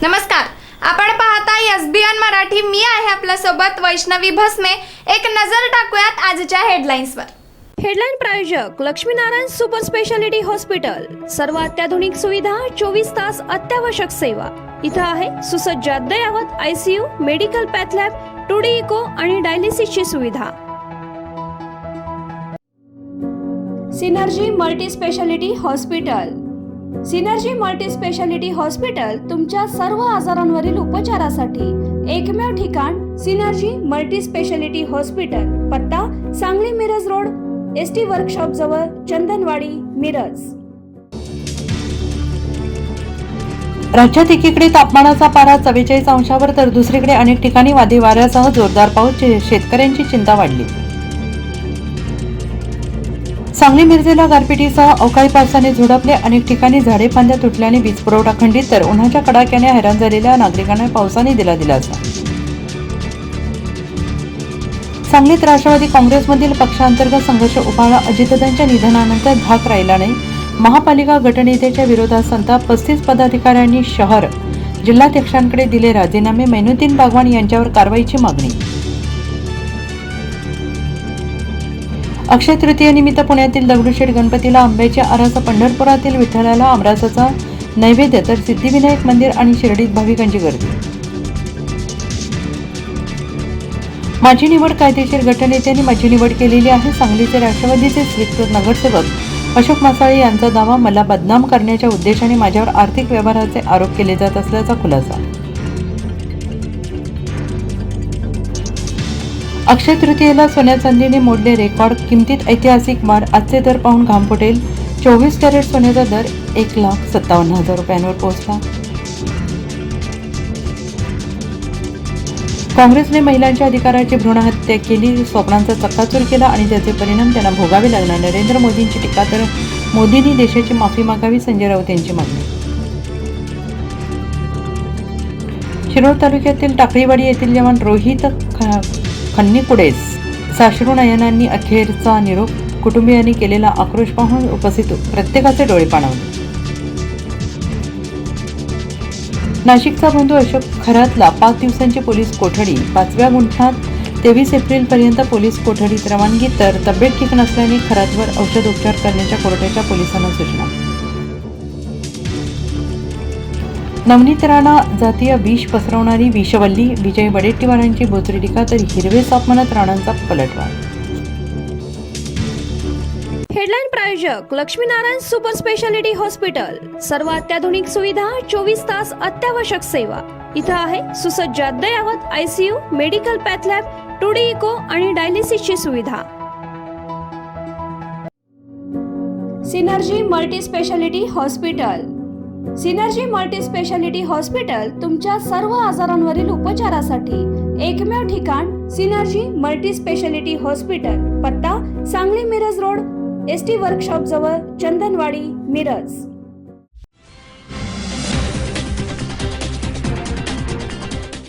नमस्कार, आपण पाहताय एसबीएन मराठी. मी आहे आपल्या सोबत वैष्णवी भस्मे. एक नजर टाकूयात आजच्या हेडलाईन्सवर. हेडलाईन प्रायोजक लक्ष्मीनारायण सुपर स्पेशालिटी हॉस्पिटल. सर्व अत्याधुनिक सुविधा, 24 तास अत्यावश्यक सेवा. इथं आहे सुसज्ज अद्ययावत ICU, medical path lab, 2D echo आणि डायलिसिसची सुविधा. Synergy multi speciality hospital. Synergy multi speciality hospital तुमच्या सर्व आजारांवरील उपचारासाठी एकमेव ठिकाण. Synergy multi speciality hospital. पत्ता Sangli Miraj road, ST workshop जवळ, चंदनवाडी, मिरज. राज्यात एकीकडे तापमानाचा पारा 44 अंशावर तर दुसरीकडे अनेक ठिकाणी वादळी वाऱ्यासह जोरदार पाऊस शेतकऱ्यांची चिंता वाढली. सांगली मिरजेला गारपिटीसह अवकाळी पावसाने झोडपले. अनेक ठिकाणी झाडे फांद्या तुटल्याने वीज पुरवठा खंडित, तर उन्हाच्या कडाक्याने हैराण झालेल्या नागरिकांना पावसाने दिला दिलासा. सांगलीत राष्ट्रवादी काँग्रेसमधील पक्षांतर्गत संघर्ष उफाळला. अजितदादांच्या निधनानंतर धाक राहिला नाही. महापालिका गटनेत्याच्या विरोधात संताप. 35 पदाधिकाऱ्यांनी शहर जिल्हाध्यक्षांकडे दिले राजीनामे. मैनुद्दीन बागवान यांच्यावर कारवाईची मागणी. अक्षय तृतीयेनिमित्त पुण्यातील दगडूशेठ गणपतीला आंब्याची आरास, पंढरपुरातील विठ्ठलाला आमरासाचा नैवेद्य, तर सिद्धिविनायक मंदिर आणि शिर्डीत भाविकांची गर्दी. माझी निवड कायदेशीर गटनेत्यांनी माझी निवड केलेली आहे. सांगलीचे राष्ट्रवादीचे स्वीकृत नगरसेवक अशोक मासाळे यांचा दावा. मला बदनाम करण्याच्या उद्देशाने माझ्यावर आर्थिक व्यवहाराचे आरोप केले जात असल्याचा खुलासा. अक्षय तृतीयेला सोन्या चांदीने मोडले रेकॉर्ड. किमतीत ऐतिहासिक वाढ. आजचे दर पाहून घाम फुटेल. 24 कॅरेट सोन्याचा दर 1,57,000 रुपयांवर पोहोचला. काँग्रेसने महिलांच्या अधिकाराची भ्रूण हत्या केली, स्वप्नांचा चक्काचूर केला आणि त्याचे परिणाम त्यांना भोगावे लागणार. नरेंद्र मोदींची टीका, तर मोदींनी देशाची माफी मागावी. संजय राऊत यांची मागणी. शिरोळ तालुक्यातील टाकळीवाडी येथील जवान रोहित खन्नीकुडेस साश्रू नयनांनी अखेरचा निरोप. कुटुंबियांनी केलेला आक्रोश पाहून उपस्थित प्रत्येकाचे डोळे पाणावले. नाशिकचा बंधू अशोक खरातला 5 दिवसांची पोलीस कोठडी. 5व्या गुन्ह्यात 23 एप्रिलपर्यंत पोलीस कोठडीत रवानगी, तर तब्येत ठीक नसल्याने खरातवर औषधोपचार करण्याच्या कोर्टाच्या पोलिसांना सूचना. नवनीत राणा जातीय विष पसरवणारी विषवल्ली. विजय वडेट्टीवारांची बोचरी टीका, तर हिरवे साप म्हणत राणांचा पलटवार. हेडलाईन प्रायोजक लक्ष्मीनारायण सुपर स्पेशालिटी हॉस्पिटल. सर्व अत्याधुनिक सुविधा, 24 तास अत्यावश्यक सेवा. इथं आहे सुसज्ज अद्ययावत ICU, medical path lab, 2D echo आणि डायलिसिसची सुविधा. Synergy multi speciality hospital. Synergy multi speciality hospital तुमच्या सर्व आजारांवरील उपचारासाठी एकमेव ठिकाण. Synergy multi speciality hospital. पत्ता Sangli Miraj road, ST workshop जवळ, चंदनवाडी, मिरज.